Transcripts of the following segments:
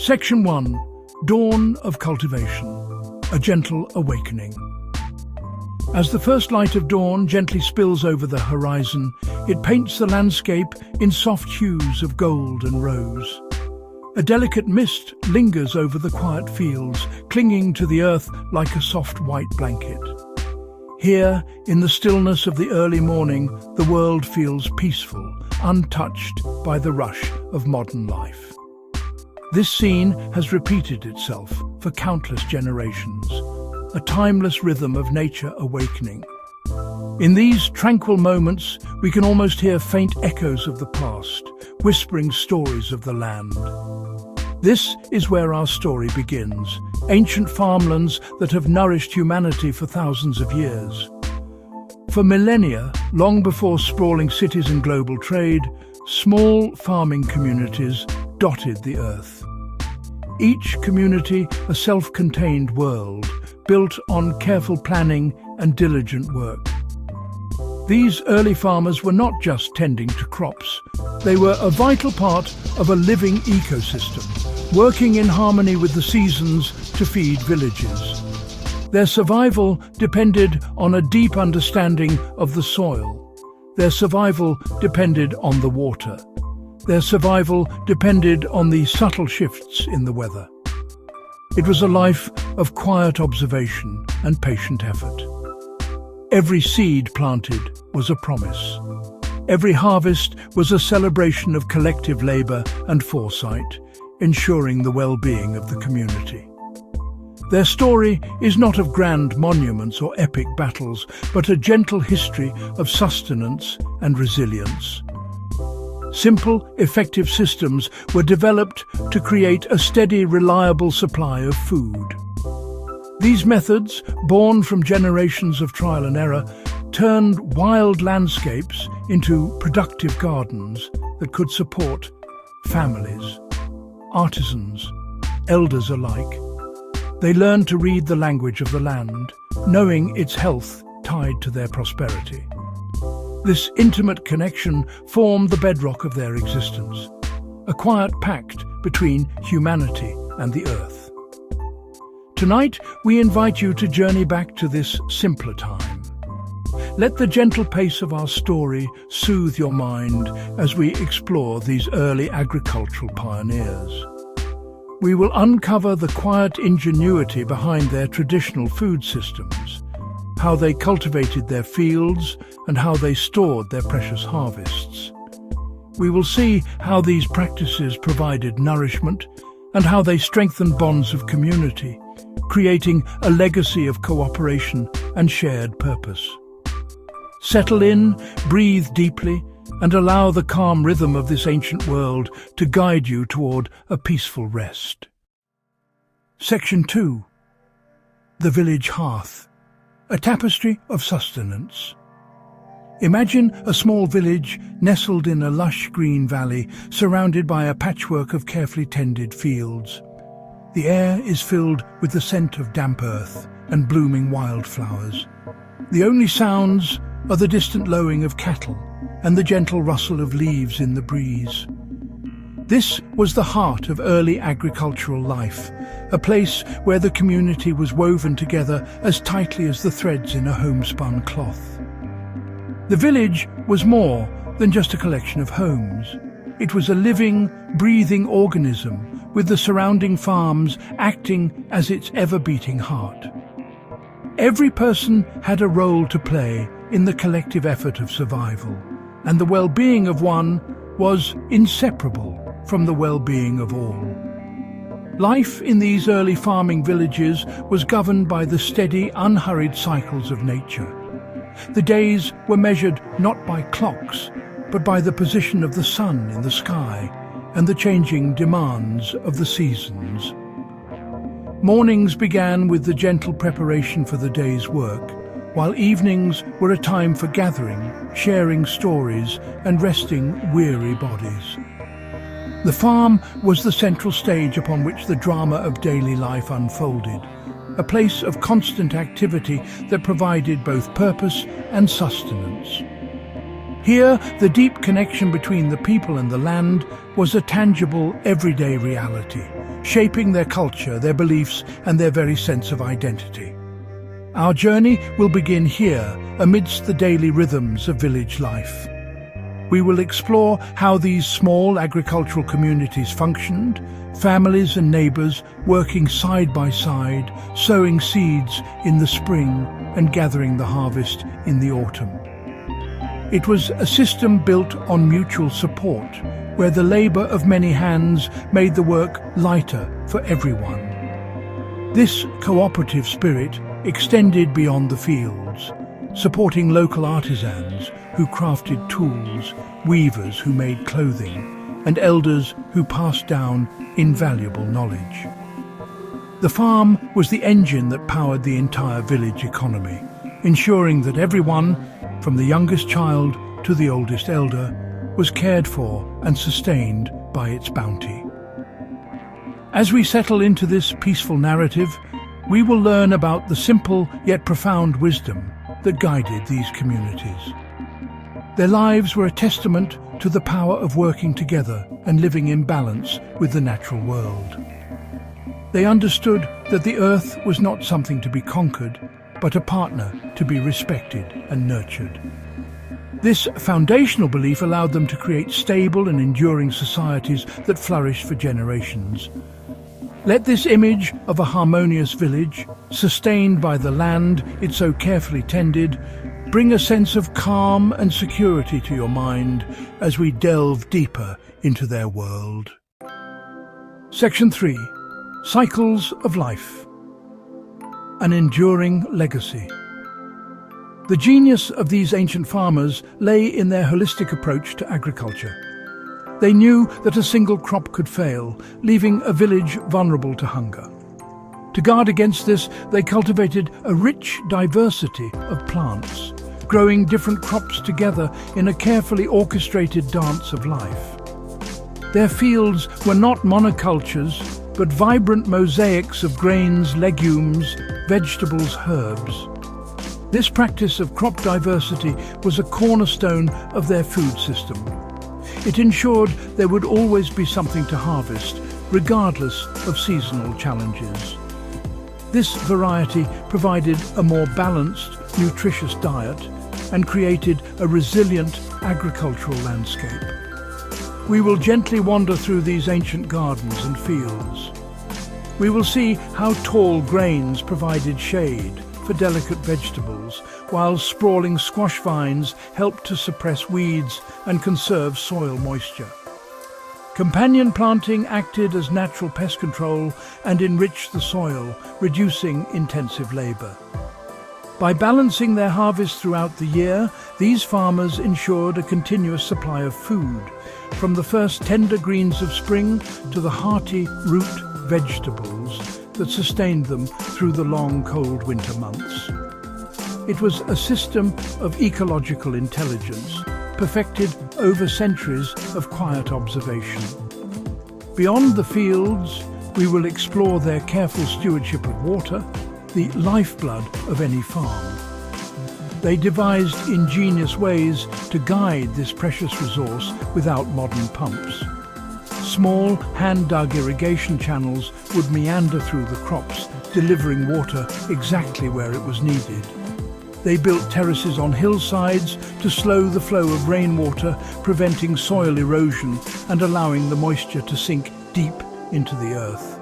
Section 1. Dawn of Cultivation. A Gentle Awakening. As the first light of dawn gently spills over the horizon, it paints the landscape in soft hues of gold and rose. A delicate mist lingers over the quiet fields, clinging to the earth like a soft white blanket. Here, in the stillness of the early morning, the world feels peaceful, untouched by the rush of modern life. This scene has repeated itself for countless generations, a timeless rhythm of nature awakening. In these tranquil moments, we can almost hear faint echoes of the past, whispering stories of the land. This is where our story begins, ancient farmlands that have nourished humanity for thousands of years. For millennia, long before sprawling cities and global trade, small farming communities dotted the earth. Each community a self-contained world, built on careful planning and diligent work. These early farmers were not just tending to crops. They were a vital part of a living ecosystem, working in harmony with the seasons to feed villages. Their survival depended on a deep understanding of the soil. Their survival depended on the water. Their survival depended on the subtle shifts in the weather. It was a life of quiet observation and patient effort. Every seed planted was a promise. Every harvest was a celebration of collective labor and foresight, ensuring the well-being of the community. Their story is not of grand monuments or epic battles, but a gentle history of sustenance and resilience. Simple, effective systems were developed to create a steady, reliable supply of food. These methods, born from generations of trial and error, turned wild landscapes into productive gardens that could support families, artisans, elders alike. They learned to read the language of the land, knowing its health tied to their prosperity. This intimate connection formed the bedrock of their existence, a quiet pact between humanity and the earth. Tonight, we invite you to journey back to this simpler time. Let the gentle pace of our story soothe your mind as we explore these early agricultural pioneers. We will uncover the quiet ingenuity behind their traditional food systems, how they cultivated their fields and how they stored their precious harvests. We will see how these practices provided nourishment and how they strengthened bonds of community, creating a legacy of cooperation and shared purpose. Settle in, breathe deeply, and allow the calm rhythm of this ancient world to guide you toward a peaceful rest. Section 2. The Village Hearth. A tapestry of sustenance. Imagine a small village nestled in a lush green valley, surrounded by a patchwork of carefully tended fields. The air is filled with the scent of damp earth and blooming wildflowers. The only sounds are the distant lowing of cattle and the gentle rustle of leaves in the breeze. This was the heart of early agricultural life, a place where the community was woven together as tightly as the threads in a homespun cloth. The village was more than just a collection of homes. It was a living, breathing organism, with the surrounding farms acting as its ever-beating heart. Every person had a role to play in the collective effort of survival, and the well-being of one was inseparable from the well-being of all. Life in these early farming villages was governed by the steady, unhurried cycles of nature. The days were measured not by clocks, but by the position of the sun in the sky and the changing demands of the seasons. Mornings began with the gentle preparation for the day's work, while evenings were a time for gathering, sharing stories, and resting weary bodies. The farm was the central stage upon which the drama of daily life unfolded, a place of constant activity that provided both purpose and sustenance. Here, the deep connection between the people and the land was a tangible, everyday reality, shaping their culture, their beliefs, and their very sense of identity. Our journey will begin here, amidst the daily rhythms of village life. We will explore how these small agricultural communities functioned, families and neighbours working side by side, sowing seeds in the spring and gathering the harvest in the autumn. It was a system built on mutual support, where the labour of many hands made the work lighter for everyone. This cooperative spirit extended beyond the fields, supporting local artisans who crafted tools, weavers who made clothing, and elders who passed down invaluable knowledge. The farm was the engine that powered the entire village economy, ensuring that everyone, from the youngest child to the oldest elder, was cared for and sustained by its bounty. As we settle into this peaceful narrative, we will learn about the simple yet profound wisdom that guided these communities. Their lives were a testament to the power of working together and living in balance with the natural world. They understood that the earth was not something to be conquered, but a partner to be respected and nurtured. This foundational belief allowed them to create stable and enduring societies that flourished for generations. Let this image of a harmonious village, sustained by the land it so carefully tended, bring a sense of calm and security to your mind as we delve deeper into their world. Section 3. Cycles of Life. An enduring legacy. The genius of these ancient farmers lay in their holistic approach to agriculture. They knew that a single crop could fail, leaving a village vulnerable to hunger. To guard against this, they cultivated a rich diversity of plants, growing different crops together in a carefully orchestrated dance of life. Their fields were not monocultures, but vibrant mosaics of grains, legumes, vegetables, herbs. This practice of crop diversity was a cornerstone of their food system. It ensured there would always be something to harvest, regardless of seasonal challenges. This variety provided a more balanced, nutritious diet and created a resilient agricultural landscape. We will gently wander through these ancient gardens and fields. We will see how tall grains provided shade for delicate vegetables, while sprawling squash vines helped to suppress weeds and conserve soil moisture. Companion planting acted as natural pest control and enriched the soil, reducing intensive labour. By balancing their harvest throughout the year, these farmers ensured a continuous supply of food, from the first tender greens of spring to the hearty root vegetables that sustained them through the long, cold winter months. It was a system of ecological intelligence, perfected over centuries of quiet observation. Beyond the fields, we will explore their careful stewardship of water, the lifeblood of any farm. They devised ingenious ways to guide this precious resource without modern pumps. Small, hand-dug irrigation channels would meander through the crops, delivering water exactly where it was needed. They built terraces on hillsides to slow the flow of rainwater, preventing soil erosion and allowing the moisture to sink deep into the earth.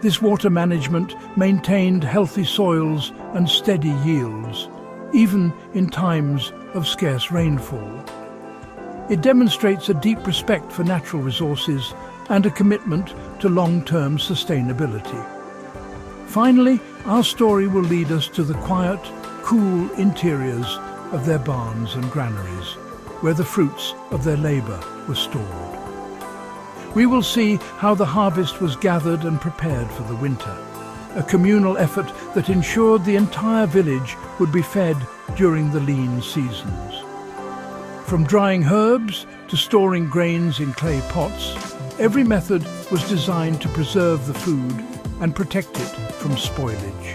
This water management maintained healthy soils and steady yields, even in times of scarce rainfall. It demonstrates a deep respect for natural resources and a commitment to long-term sustainability. Finally, our story will lead us to the quiet, cool interiors of their barns and granaries, where the fruits of their labour were stored. We will see how the harvest was gathered and prepared for the winter, a communal effort that ensured the entire village would be fed during the lean seasons. From drying herbs to storing grains in clay pots, every method was designed to preserve the food and protect it from spoilage.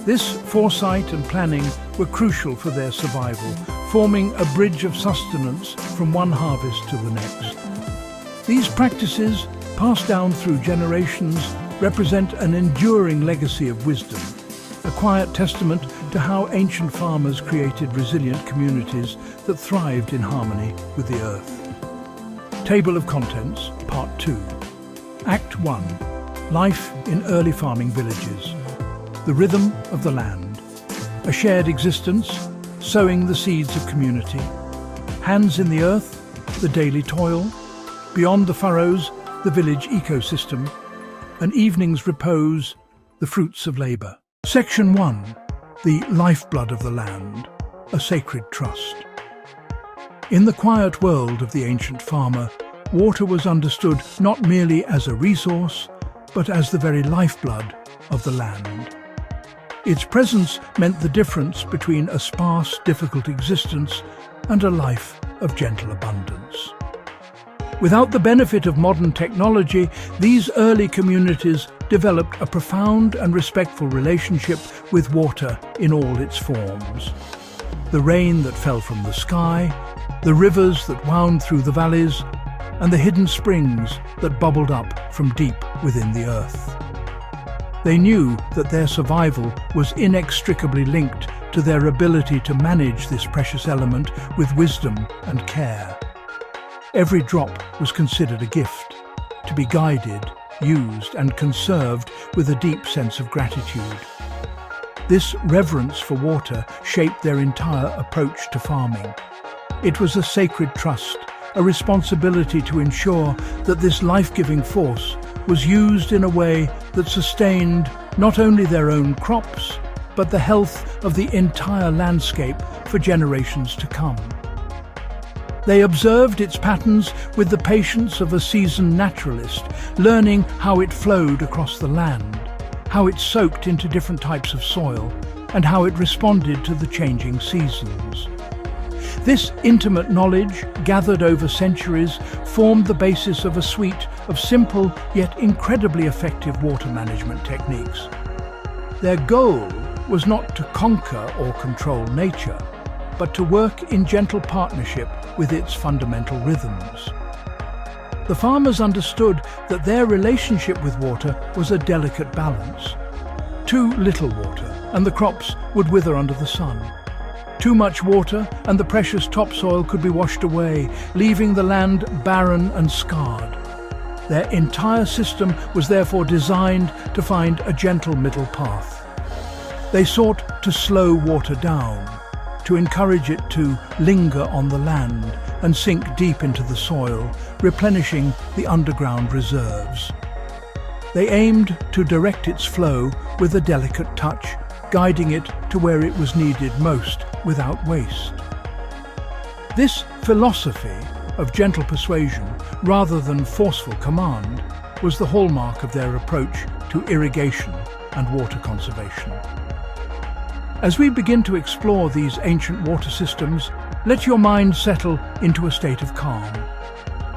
This foresight and planning were crucial for their survival, forming a bridge of sustenance from one harvest to the next. These practices, passed down through generations, represent an enduring legacy of wisdom, a quiet testament to how ancient farmers created resilient communities that thrived in harmony with the earth. Table of Contents, Part 2. Act 1. Life in early farming villages. The rhythm of the land. A shared existence, sowing the seeds of community. Hands in the earth, the daily toil. Beyond the furrows, the village ecosystem. An evening's repose, the fruits of labour. Section 1. The lifeblood of the land, a sacred trust. In the quiet world of the ancient farmer, water was understood not merely as a resource, but as the very lifeblood of the land. Its presence meant the difference between a sparse, difficult existence and a life of gentle abundance. Without the benefit of modern technology, these early communities developed a profound and respectful relationship with water in all its forms. The rain that fell from the sky, the rivers that wound through the valleys, and the hidden springs that bubbled up from deep within the earth. They knew that their survival was inextricably linked to their ability to manage this precious element with wisdom and care. Every drop was considered a gift, to be guided, used and conserved with a deep sense of gratitude. This reverence for water shaped their entire approach to farming. It was a sacred trust, a responsibility to ensure that this life-giving force was used in a way that sustained not only their own crops, but the health of the entire landscape for generations to come. They observed its patterns with the patience of a seasoned naturalist, learning how it flowed across the land, how it soaked into different types of soil, and how it responded to the changing seasons. This intimate knowledge, gathered over centuries, formed the basis of a suite of simple yet incredibly effective water management techniques. Their goal was not to conquer or control nature, but to work in gentle partnership with its fundamental rhythms. The farmers understood that their relationship with water was a delicate balance. Too little water, and the crops would wither under the sun. Too much water, and the precious topsoil could be washed away, leaving the land barren and scarred. Their entire system was therefore designed to find a gentle middle path. They sought to slow water down, to encourage it to linger on the land and sink deep into the soil, replenishing the underground reserves. They aimed to direct its flow with a delicate touch, guiding it to where it was needed most without waste. This philosophy of gentle persuasion, rather than forceful command, was the hallmark of their approach to irrigation and water conservation. As we begin to explore these ancient water systems, let your mind settle into a state of calm.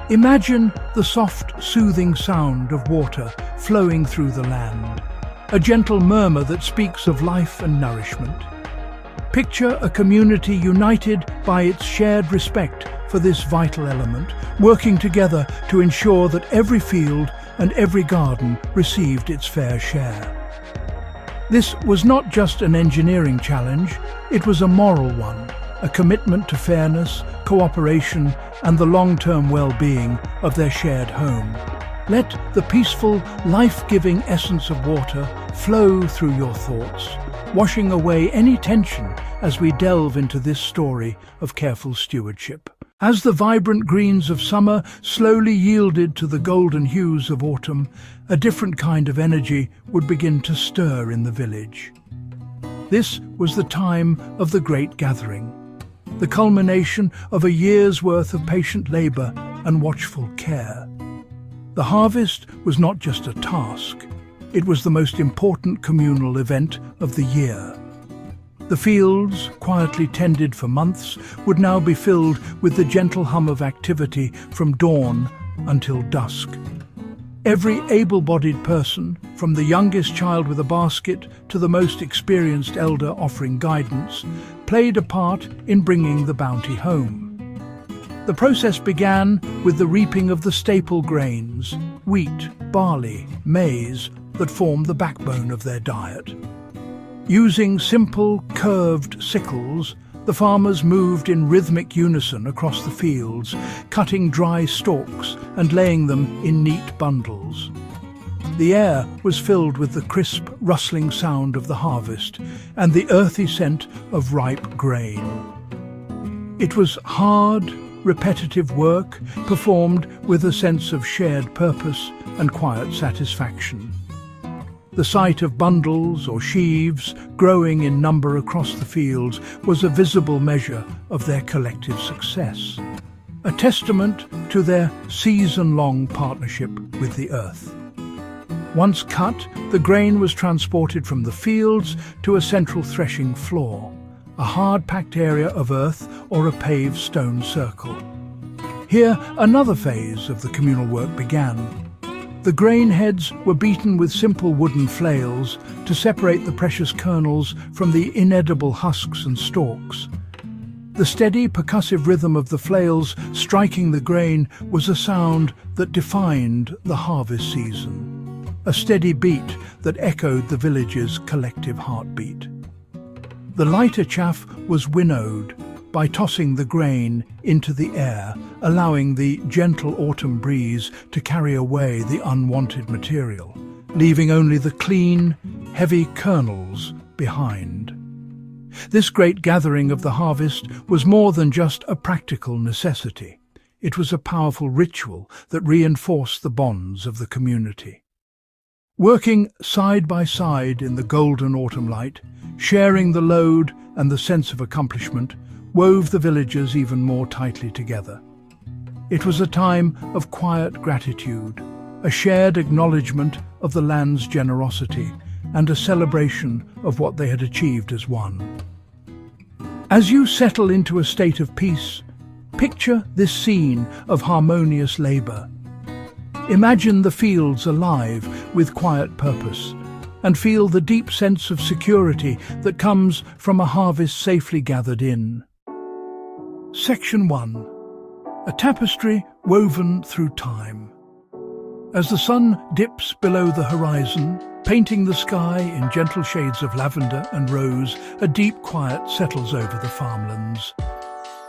Imagine the soft, soothing sound of water flowing through the land, a gentle murmur that speaks of life and nourishment. Picture a community united by its shared respect for this vital element, working together to ensure that every field and every garden received its fair share. This was not just an engineering challenge, it was a moral one, a commitment to fairness, cooperation, and the long-term well-being of their shared home. Let the peaceful, life-giving essence of water flow through your thoughts, washing away any tension as we delve into this story of careful stewardship. As the vibrant greens of summer slowly yielded to the golden hues of autumn, a different kind of energy would begin to stir in the village. This was the time of the great gathering, the culmination of a year's worth of patient labour and watchful care. The harvest was not just a task, it was the most important communal event of the year. The fields, quietly tended for months, would now be filled with the gentle hum of activity from dawn until dusk. Every able-bodied person, from the youngest child with a basket to the most experienced elder offering guidance, played a part in bringing the bounty home. The process began with the reaping of the staple grains, wheat, barley, maize, that formed the backbone of their diet. Using simple, curved sickles, the farmers moved in rhythmic unison across the fields, cutting dry stalks and laying them in neat bundles. The air was filled with the crisp, rustling sound of the harvest and the earthy scent of ripe grain. It was hard, repetitive work performed with a sense of shared purpose and quiet satisfaction. The sight of bundles or sheaves growing in number across the fields was a visible measure of their collective success, a testament to their season-long partnership with the earth. Once cut, the grain was transported from the fields to a central threshing floor, a hard-packed area of earth or a paved stone circle. Here, another phase of the communal work began. The grain heads were beaten with simple wooden flails to separate the precious kernels from the inedible husks and stalks. The steady, percussive rhythm of the flails striking the grain was a sound that defined the harvest season, a steady beat that echoed the village's collective heartbeat. The lighter chaff was winnowed by tossing the grain into the air, allowing the gentle autumn breeze to carry away the unwanted material, leaving only the clean, heavy kernels behind. This great gathering of the harvest was more than just a practical necessity. It was a powerful ritual that reinforced the bonds of the community. Working side by side in the golden autumn light, sharing the load and the sense of accomplishment, wove the villagers even more tightly together. It was a time of quiet gratitude, a shared acknowledgement of the land's generosity, and a celebration of what they had achieved as one. As you settle into a state of peace, picture this scene of harmonious labour. Imagine the fields alive with quiet purpose, and feel the deep sense of security that comes from a harvest safely gathered in. Section 1. A tapestry woven through time. As the sun dips below the horizon, painting the sky in gentle shades of lavender and rose, a deep quiet settles over the farmlands.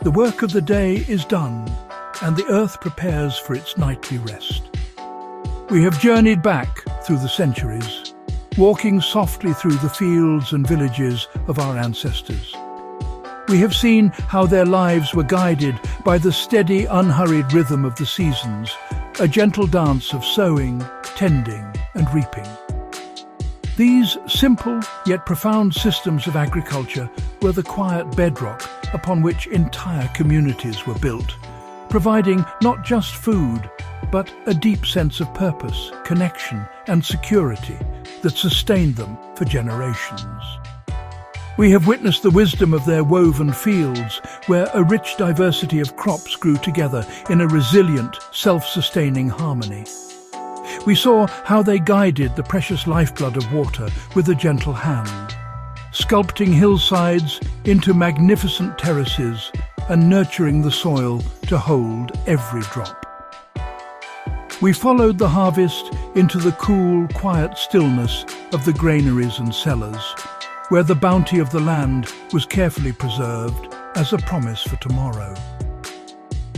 The work of the day is done, and the earth prepares for its nightly rest. We have journeyed back through the centuries, walking softly through the fields and villages of our ancestors. We have seen how their lives were guided by the steady, unhurried rhythm of the seasons, a gentle dance of sowing, tending, and reaping. These simple yet profound systems of agriculture were the quiet bedrock upon which entire communities were built, providing not just food, but a deep sense of purpose, connection, and security that sustained them for generations. We have witnessed the wisdom of their woven fields, where a rich diversity of crops grew together in a resilient, self-sustaining harmony. We saw how they guided the precious lifeblood of water with a gentle hand, sculpting hillsides into magnificent terraces and nurturing the soil to hold every drop. We followed the harvest into the cool, quiet stillness of the granaries and cellars, where the bounty of the land was carefully preserved as a promise for tomorrow.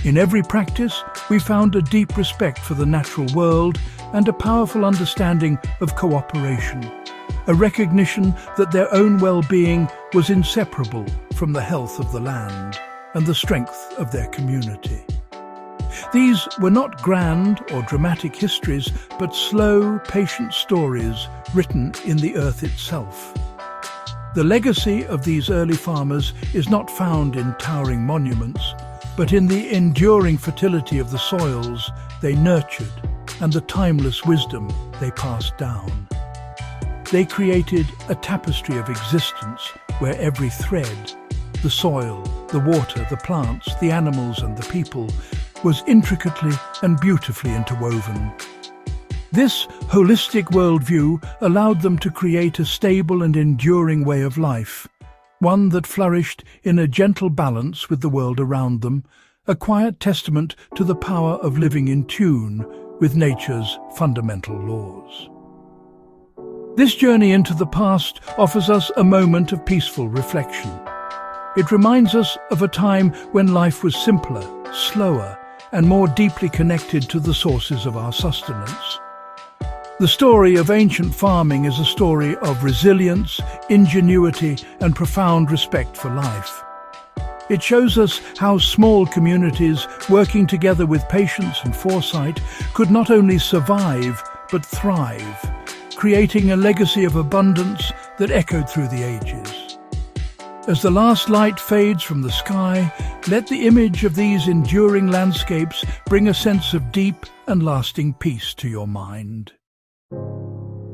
In every practice, we found a deep respect for the natural world and a powerful understanding of cooperation, a recognition that their own well-being was inseparable from the health of the land and the strength of their community. These were not grand or dramatic histories, but slow, patient stories written in the earth itself. The legacy of these early farmers is not found in towering monuments, but in the enduring fertility of the soils they nurtured and the timeless wisdom they passed down. They created a tapestry of existence where every thread, the soil, the water, the plants, the animals and the people, was intricately and beautifully interwoven. This holistic worldview allowed them to create a stable and enduring way of life, one that flourished in a gentle balance with the world around them, a quiet testament to the power of living in tune with nature's fundamental laws. This journey into the past offers us a moment of peaceful reflection. It reminds us of a time when life was simpler, slower, and more deeply connected to the sources of our sustenance. The story of ancient farming is a story of resilience, ingenuity, and profound respect for life. It shows us how small communities, working together with patience and foresight, could not only survive but thrive, creating a legacy of abundance that echoed through the ages. As the last light fades from the sky, let the image of these enduring landscapes bring a sense of deep and lasting peace to your mind.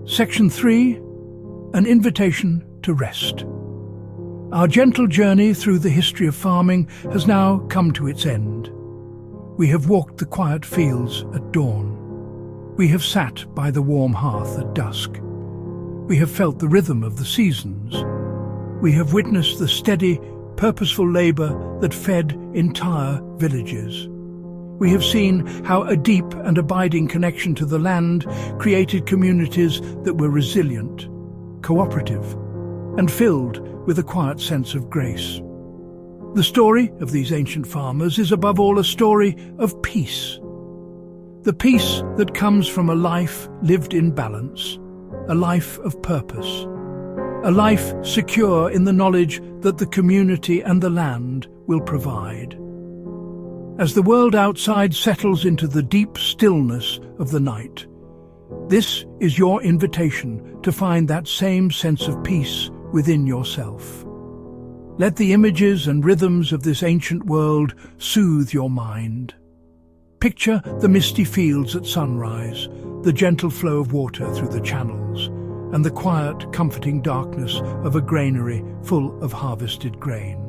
Section 3. An invitation to rest. Our gentle journey through the history of farming has now come to its end. We have walked the quiet fields at dawn. We have sat by the warm hearth at dusk. We have felt the rhythm of the seasons. We have witnessed the steady, purposeful labor that fed entire villages. We have seen how a deep and abiding connection to the land created communities that were resilient, cooperative, and filled with a quiet sense of grace. The story of these ancient farmers is above all a story of peace. The peace that comes from a life lived in balance, a life of purpose, a life secure in the knowledge that the community and the land will provide. As the world outside settles into the deep stillness of the night, this is your invitation to find that same sense of peace within yourself. Let the images and rhythms of this ancient world soothe your mind. Picture the misty fields at sunrise, the gentle flow of water through the channels, and the quiet, comforting darkness of a granary full of harvested grain.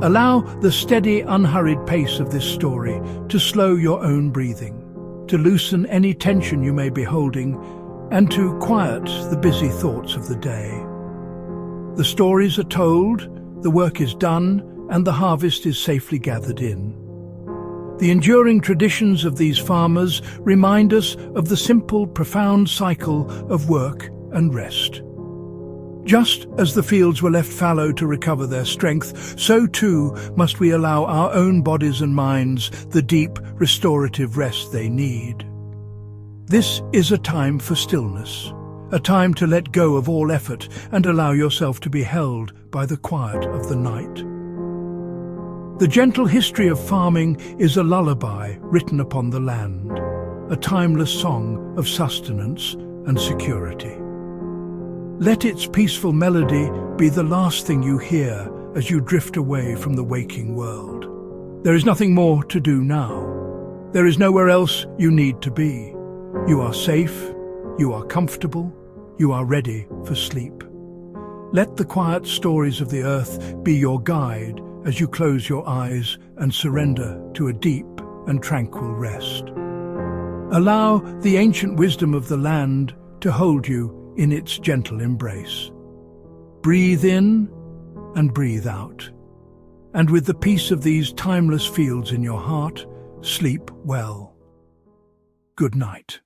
Allow the steady, unhurried pace of this story to slow your own breathing, to loosen any tension you may be holding, and to quiet the busy thoughts of the day. The stories are told, the work is done, and the harvest is safely gathered in. The enduring traditions of these farmers remind us of the simple, profound cycle of work and rest. Just as the fields were left fallow to recover their strength, so too must we allow our own bodies and minds the deep, restorative rest they need. This is a time for stillness, a time to let go of all effort and allow yourself to be held by the quiet of the night. The gentle history of farming is a lullaby written upon the land, a timeless song of sustenance and security. Let its peaceful melody be the last thing you hear as you drift away from the waking world. There is nothing more to do now. There is nowhere else you need to be. You are safe, you are comfortable, you are ready for sleep. Let the quiet stories of the earth be your guide as you close your eyes and surrender to a deep and tranquil rest. Allow the ancient wisdom of the land to hold you in its gentle embrace. Breathe in and breathe out. And with the peace of these timeless fields in your heart, sleep well. Good night.